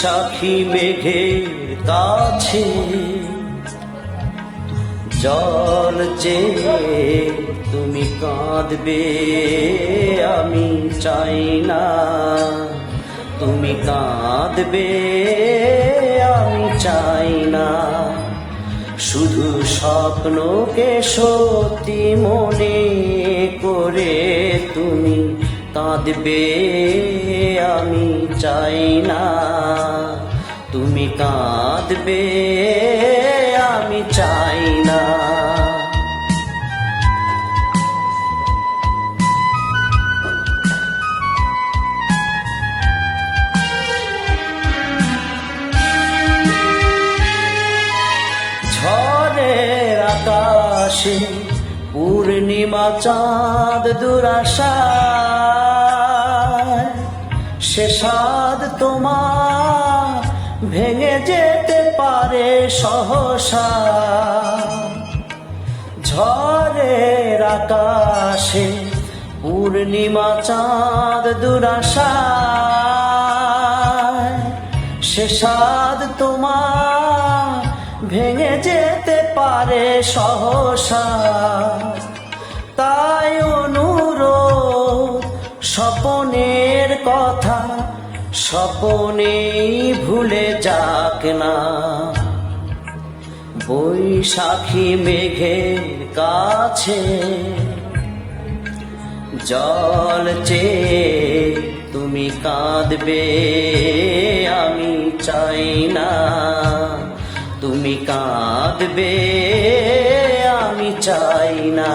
বৈশাখী মেঘের কাছে জল চেয়ে তুমি কাঁদবে, আমি চাই না তুমি কাঁদবে, আমি চাই না। শুধু স্বপ্নকে সত্যি মনে করে তুমি কাঁদবে, আমি চাই না তুমি কাঁদবে, আমি চাই না। ঝড়ের আকাশে পূর্ণিমা চাঁদ দুরাশায়, সে সাদ তোমার ভেঙে যেতে পারে সহসা। ঝড়ের আকাশে পূর্ণিমা চাঁদ দুরাশায়, সে সাদ তোমার ভেঙে যেতে পারে সহসা। তাই অনুরোধ, স্বপনের কথা স্বপনেই ভুলে যাক না। বৈশাখী মেঘের কাছে জল চেয়ে তুমি কাঁদবে, আমি চাই না তুমি কাঁদবে, আমি চাই না।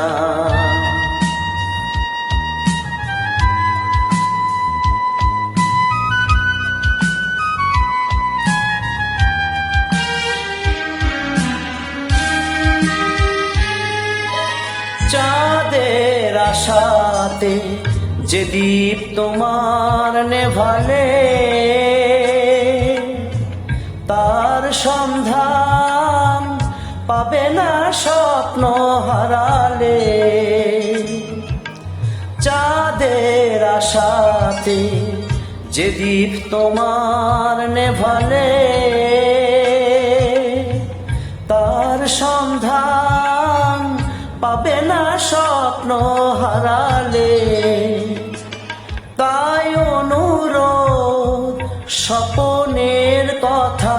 চাঁদের আশাতে যে দীপ তোমার নেভালে, তার সন্ধান পাবে না স্বপ্ন হারালে। চাঁদের আশাতে যে দীপ তোমার নেভালে, তার সন্ধান পাবে না স্বপ্ন হারালে। তাই অনুরোধ, স্বপনের কথা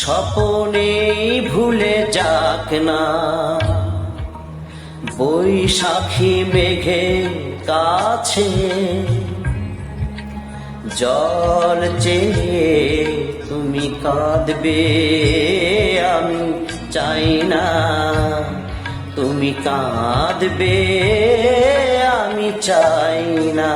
স্বপনেই ভুলে যাক না। বৈশাখী মেঘের কাছে জল চেয়ে তুমি কাঁদবে, আমি চাই না তুমি কাঁদবে, আমি চাই না।